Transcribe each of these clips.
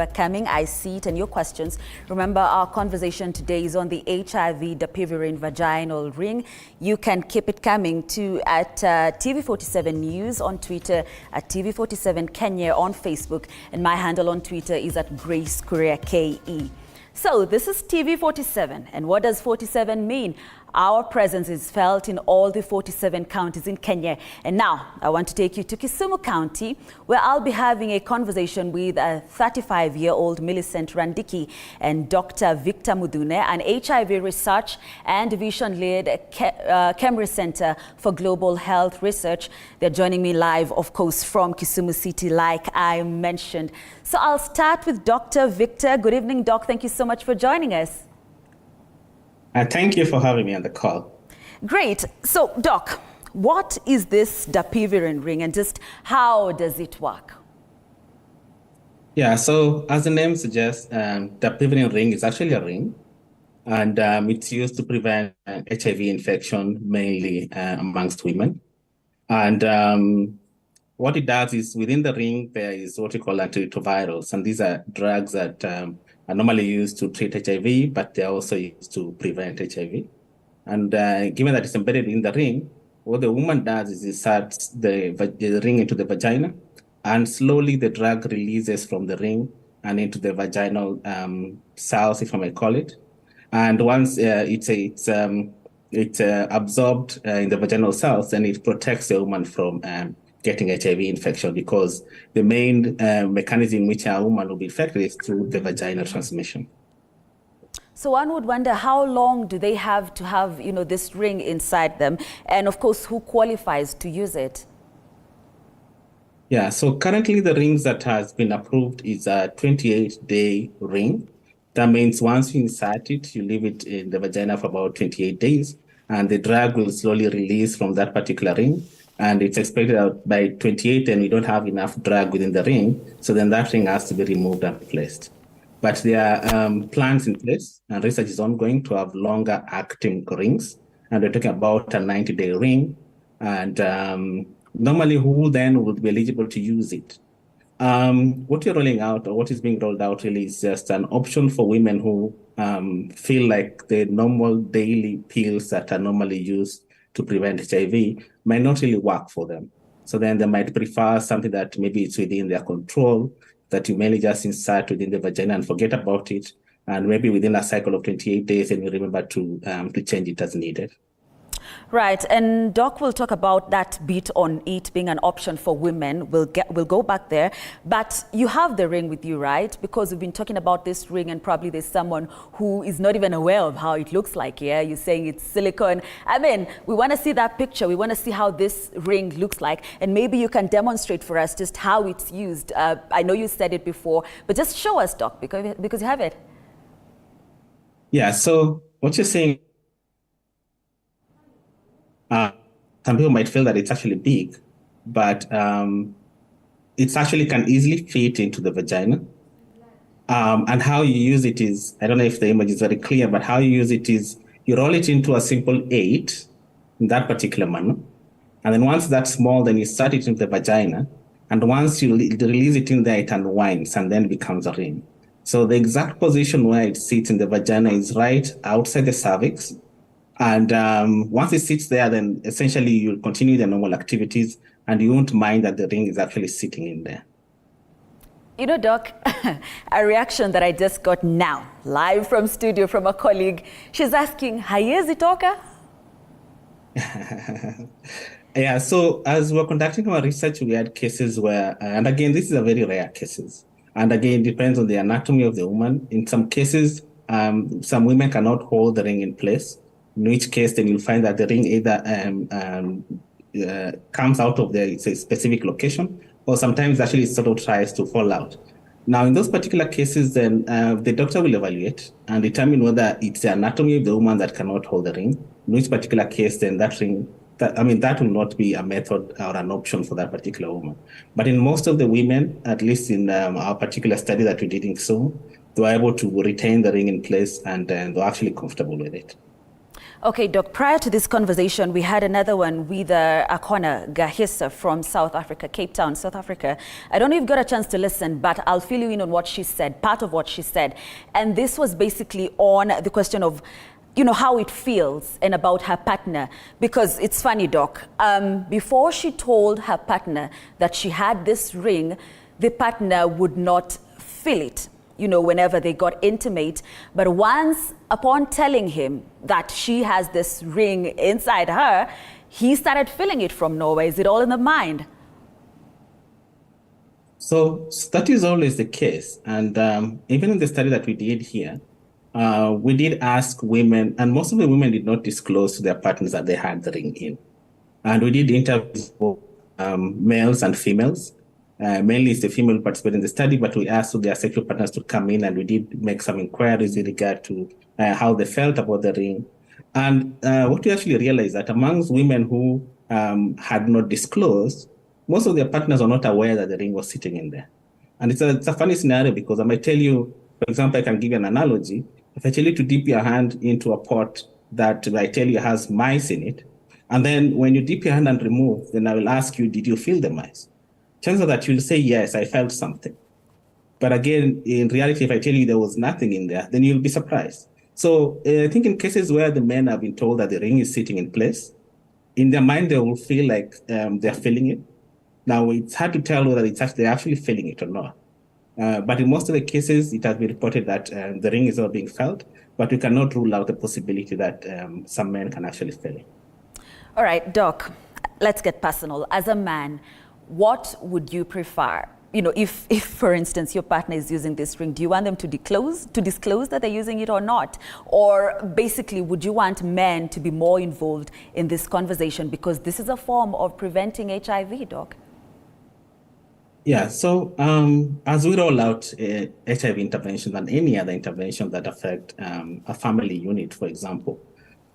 feedback coming. I see it and your questions. Remember, our conversation today is on the HIV Dapivirine Vaginal ring. You can keep it coming to at TV47 News on Twitter, at TV47 Kenya on Facebook, and my handle on Twitter is at Grace Korea KE. So this is TV47, and what does 47 mean? Our presence is felt in all the 47 counties in Kenya. And now I want to take you to Kisumu County, where I'll be having a conversation with a 35-year-old Millicent Randiki and Dr. Victor Mudune, an HIV research and division lead at Kemri Center for Global Health Research. They're joining me live, of course, from Kisumu City, like I mentioned. So I'll start with Dr. Victor. Good evening, Doc. Thank you so much for joining us. Thank you for having me on the call. Great. So, Doc, what is this Dapivirine ring and just how does it work? Yeah, so as the name suggests, Dapivirine ring is actually a ring, and it's used to prevent HIV infection, mainly amongst women. And what it does is within the ring, there is what we call antiretrovirals, and these are drugs that are normally used to treat HIV, but they're also used to prevent HIV. And given that it's embedded in the ring, what the woman does is inserts the ring into the vagina, and slowly the drug releases from the ring and into the vaginal cells, if I may call it. And once it's absorbed in the vaginal cells, then it protects the woman from getting HIV infection, because the main mechanism in which a woman will be infected is through the vaginal transmission. So one would wonder, how long do they have to have, this ring inside them? And of course, who qualifies to use it? Yeah, so currently the rings that has been approved is a 28-day ring. That means once you insert it, you leave it in the vagina for about 28 days, and the drug will slowly release from that particular ring. And it's expected that by 28, and we don't have enough drug within the ring, so then that ring has to be removed and replaced. But there are plans in place, and research is ongoing to have longer acting rings. And we're talking about a 90-day ring. And normally, who then would be eligible to use it? What you're rolling out, or what is being rolled out, really is just an option for women who feel like the normal daily pills that are normally used to prevent HIV might not really work for them. So then they might prefer something that maybe it's within their control, that you mainly just insert within the vagina and forget about it. And maybe within a cycle of 28 days, and you remember to change it as needed. Right, and Doc will talk about that bit on it being an option for women. We'll go back there. But you have the ring with you, right? Because we've been talking about this ring, and probably there's someone who is not even aware of how it looks like. Yeah, you're saying it's silicone. I mean, we want to see that picture. We want to see how this ring looks like, and maybe you can demonstrate for us just how it's used. I know you said it before, but just show us, Doc, because you have it. Yeah. So what you're saying. Some people might feel that it's actually big, but it actually can easily fit into the vagina. And how you use it is, I don't know if the image is very clear, but how you use it is you roll it into a simple 8 in that particular manner. And then once that's small, then you start it into the vagina. And once you release it in there, it unwinds and then becomes a ring. So the exact position where it sits in the vagina is right outside the cervix. And once it sits there, then essentially you'll continue the normal activities, and you won't mind that the ring is actually sitting in there. You know, Doc, a reaction that I just got now, live from studio from a colleague. She's asking, haiwezi toka? Yeah, so as we're conducting our research, we had cases where, and again, this is a very rare cases. And again, it depends on the anatomy of the woman. In some cases, some women cannot hold the ring in place. In which case, then you'll find that the ring either comes out of the specific location, or sometimes actually sort of tries to fall out. Now, in those particular cases, then the doctor will evaluate and determine whether it's the anatomy of the woman that cannot hold the ring. In which particular case, then that will not be a method or an option for that particular woman. But in most of the women, at least in our particular study that we did in Kisumu, they were able to retain the ring in place, and they're actually comfortable with it. Okay, Doc, prior to this conversation, we had another one with Akona Gahisa from South Africa, Cape Town, South Africa. I don't know if you got a chance to listen, but I'll fill you in on what she said, part of what she said. And this was basically on the question of, you know, how it feels and about her partner. Because it's funny, Doc, before she told her partner that she had this ring, the partner would not feel it, you know, whenever they got intimate. But once, upon telling him that she has this ring inside her, he started feeling it from nowhere. Is it all in the mind? So that is always the case. And even in the study that we did here, we did ask women, and most of the women did not disclose to their partners that they had the ring in. And we did interviews for males and females. Mainly it's the female who participated in the study, but we asked their sexual partners to come in, and we did make some inquiries in regard to how they felt about the ring. And what we actually realized that amongst women who had not disclosed, most of their partners are not aware that the ring was sitting in there. And it's a funny scenario because I might tell you, for example, I can give you an analogy. If I tell you to dip your hand into a pot that I tell you has mice in it, and then when you dip your hand and remove, then I will ask you, did you feel the mice? Chances are that you'll say, yes, I felt something. But again, in reality, if I tell you there was nothing in there, then you'll be surprised. So I think in cases where the men have been told that the ring is sitting in place, in their mind, they will feel like they're feeling it. Now, it's hard to tell whether they're actually feeling it or not. But in most of the cases, it has been reported that the ring is not being felt, but we cannot rule out the possibility that some men can actually feel it. All right, Doc, let's get personal. As a man, what would you prefer? You know, if for instance, your partner is using this ring, do you want them to disclose that they're using it or not? Or basically, would you want men to be more involved in this conversation because this is a form of preventing HIV, Doc? Yeah, so as we roll out HIV intervention and any other intervention that affect a family unit, for example,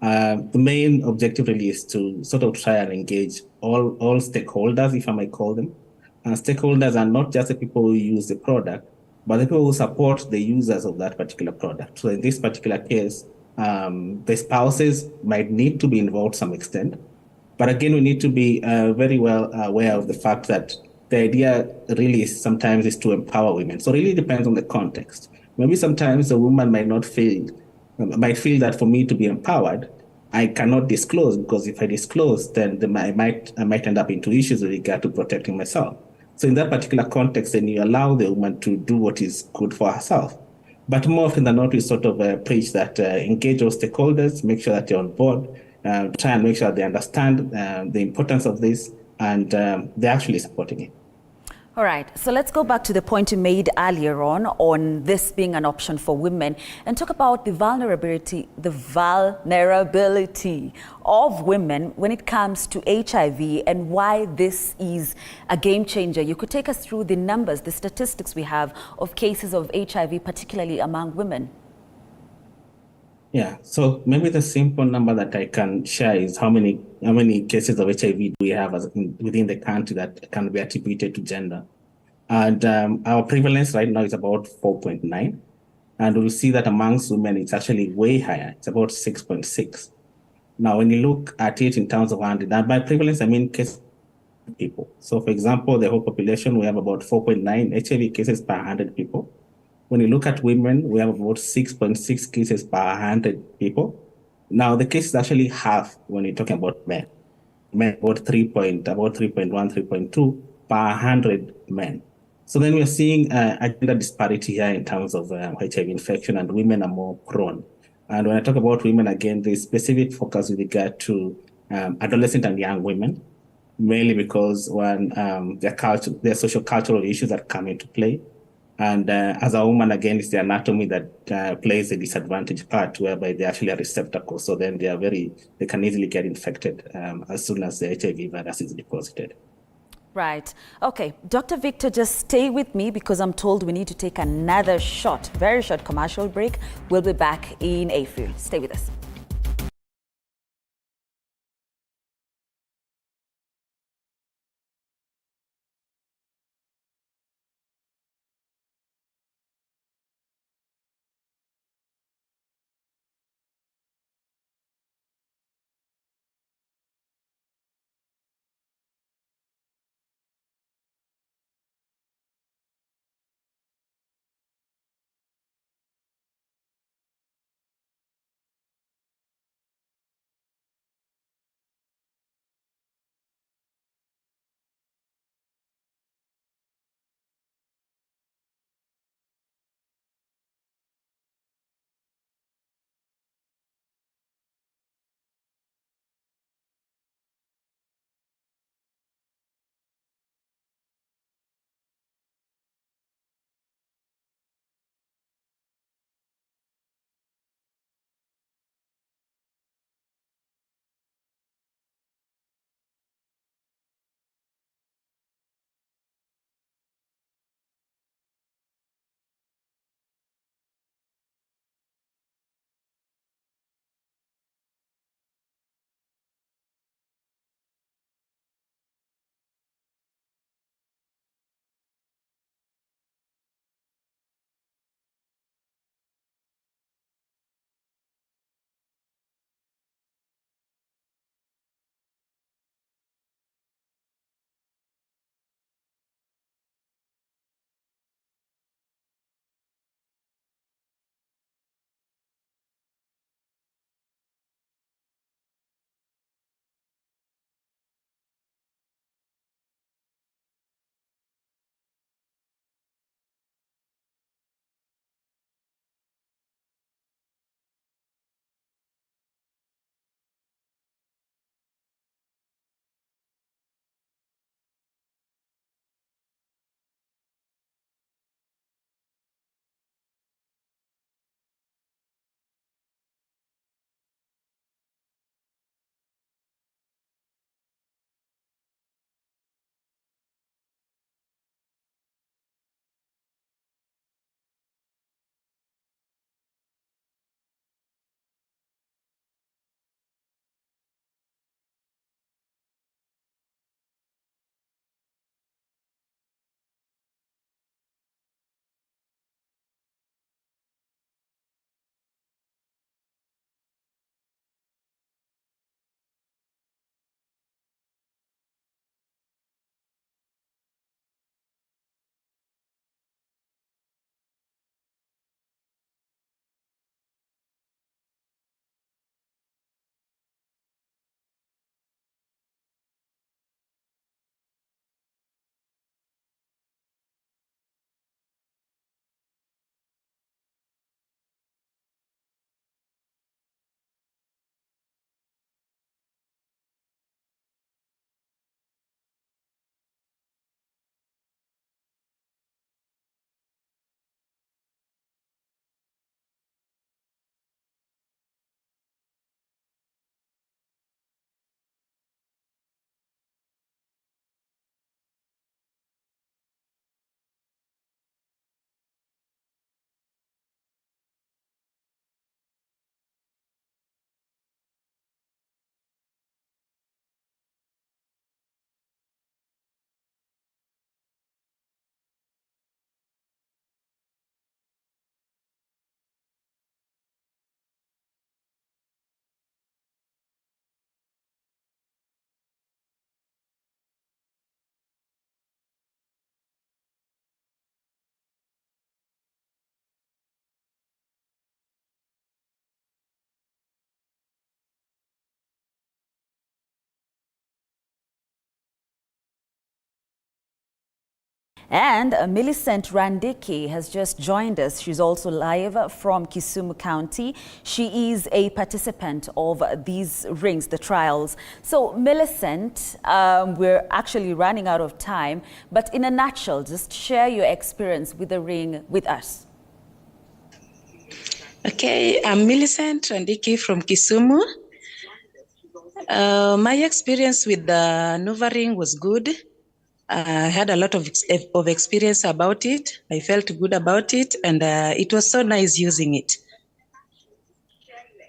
the main objective really is to sort of try and engage all stakeholders, if I might call them. And stakeholders are not just the people who use the product, but the people who support the users of that particular product. So in this particular case, the spouses might need to be involved to some extent. But again, we need to be very well aware of the fact that the idea really sometimes is to empower women. So it really depends on the context. Maybe sometimes a woman might feel that for me to be empowered, I cannot disclose, because if I disclose, then I might end up into issues with regard to protecting myself. So in that particular context, then you allow the woman to do what is good for herself. But more often than not, we sort of preach that engage all stakeholders, make sure that you're on board, try and make sure they understand the importance of this, and they're actually supporting it. All right, so let's go back to the point you made earlier on this being an option for women, and talk about the vulnerability of women when it comes to HIV and why this is a game changer. You could take us through the numbers, the statistics we have of cases of HIV, particularly among women. Yeah, so maybe the simple number that I can share is how many cases of HIV do we have within the country that can be attributed to gender. And our prevalence right now is about 4.9. And we'll see that amongst women, it's actually way higher. It's about 6.6. Now, when you look at it in terms of 100, and by prevalence, I mean cases people. So for example, the whole population, we have about 4.9 HIV cases per 100 people. When you look at women, we have about 6.6 cases per 100 people. Now, the case is actually half when you're talking about men. Men about 3.1, 3.2 per 100 men. So then we're seeing a gender disparity here in terms of HIV infection, and women are more prone. And when I talk about women, again, there's specific focus with regard to adolescent and young women, mainly because when their social cultural issues that come into play. And as a woman, again, it's the anatomy that plays a disadvantage part, whereby they actually are receptacles. So then they can easily get infected as soon as the HIV virus is deposited. Right. Okay, Dr. Victor, just stay with me because I'm told we need to take another very short commercial break. We'll be back in a few. Stay with us. And Millicent Randiki has just joined us. She's also live from Kisumu County. She is a participant of these rings, the trials. So Millicent, we're actually running out of time, but in a nutshell, just share your experience with the ring with us. Okay, I'm Millicent Randiki from Kisumu. My experience with the Nova ring was good. I had a lot of experience about it. I felt good about it, and it was so nice using it.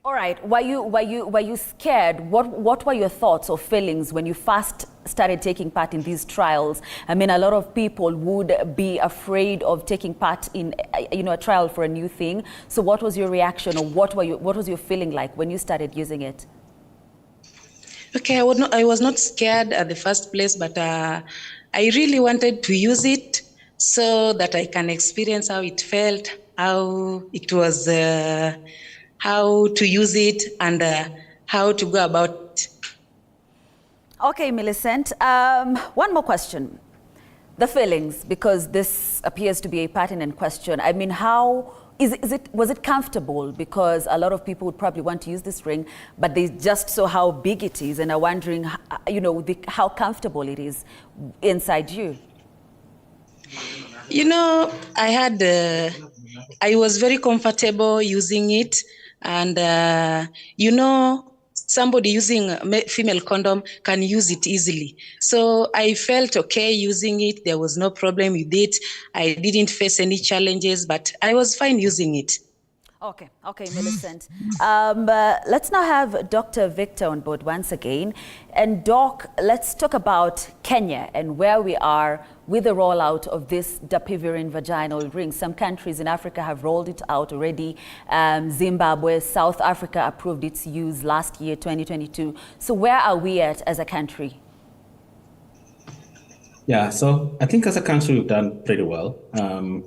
All right. Were you scared? What were your thoughts or feelings when you first started taking part in these trials? I mean, a lot of people would be afraid of taking part in a trial for a new thing. So what was your reaction, or what was your feeling like when you started using it? Okay, I was not scared at the first place, but I really wanted to use it so that I can experience how it felt, how it was, how to use it, and how to go about it. Okay, Millicent. One more question. The feelings, because this appears to be a pertinent question. I mean, was it comfortable? Because a lot of people would probably want to use this ring, but they just saw how big it is and are wondering, how comfortable it is inside you. I was very comfortable using it, and somebody using a female condom can use it easily. So I felt okay using it. There was no problem with it. I didn't face any challenges, but I was fine using it. Okay, Millicent. Let's now have Dr. Victor on board once again. And Doc, let's talk about Kenya and where we are with the rollout of this Dapivirine vaginal ring. Some countries in Africa have rolled it out already. Zimbabwe, South Africa approved its use last year, 2022. So where are we at as a country? Yeah, so I think as a country, we've done pretty well.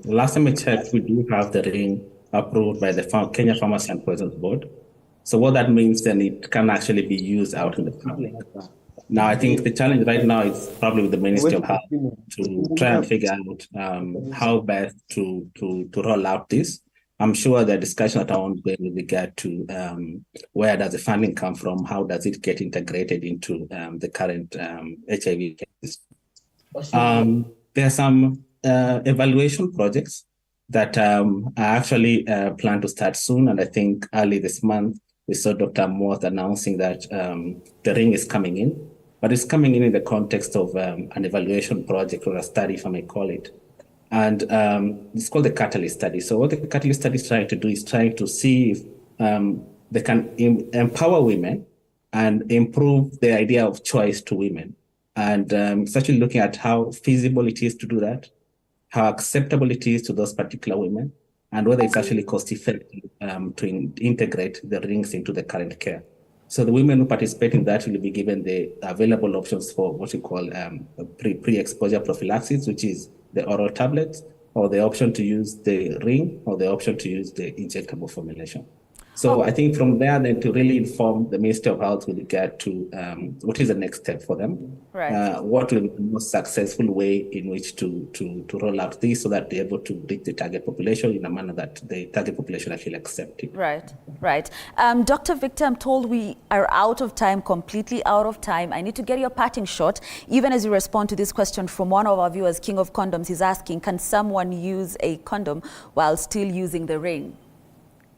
Last time I checked, we do have the ring approved by the Kenya Pharmacy and Poisons Board. So what that means, then it can actually be used out in the public. Now, I think the challenge right now is probably with the Ministry of Health to try and figure out how best to roll out this. I'm sure the discussion at our own with regard to where does the funding come from, how does it get integrated into the current HIV cases. There are some evaluation projects that are actually planned to start soon. And I think early this month, we saw Dr. Moth announcing that the ring is coming in, but it's coming in the context of an evaluation project or a study, if I may call it. And it's called the Catalyst Study. So what the Catalyst Study is trying to do is trying to see if they can empower women and improve the idea of choice to women. And it's actually looking at how feasible it is to do that, how acceptable it is to those particular women, and whether it's actually cost-effective to integrate the rings into the current care. So the women who participate in that will be given the available options for what we call pre-exposure prophylaxis, which is the oral tablets, or the option to use the ring, or the option to use the injectable formulation. So I think from there, then to really inform the Ministry of Health with regard to what is the next step for them, right. What will be the most successful way in which to roll out this so that they're able to reach the target population in a manner that the target population actually accept it. Right. Dr. Victor, I'm told we are out of time, completely out of time. I need to get your parting shot, even as you respond to this question from one of our viewers, King of Condoms. He's asking, can someone use a condom while still using the ring?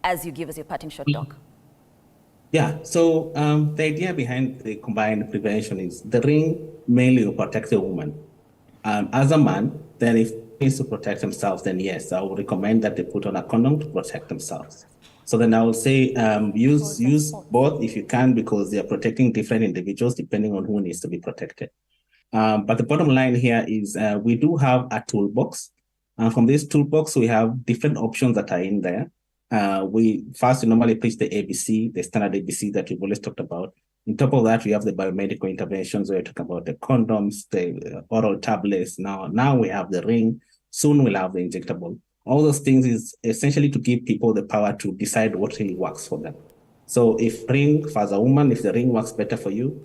As you give us your parting shot, Doc. Yeah, so the idea behind the combined prevention is the ring mainly will protect the woman. As a man, then if he needs to protect themselves, then yes, I would recommend that they put on a condom to protect themselves. So then I would say use both if you can, because they are protecting different individuals depending on who needs to be protected. But the bottom line here is we do have a toolbox. From this toolbox, we have different options that are in there. We normally preach the ABC, the standard ABC that we've always talked about. On top of that, we have the biomedical interventions where we talk about the condoms, the oral tablets. Now we have the ring. Soon we'll have the injectable. All those things is essentially to give people the power to decide what really works for them. So if the ring works better for you,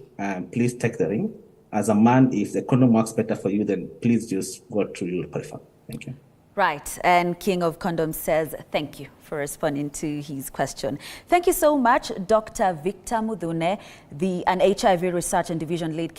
please take the ring. as a man, if the condom works better for you, then please just go to your prefer. Thank you. Right, and King of Condoms says thank you for responding to his question. Thank you so much, Dr. Victor Mudune, an HIV Research and Division Lead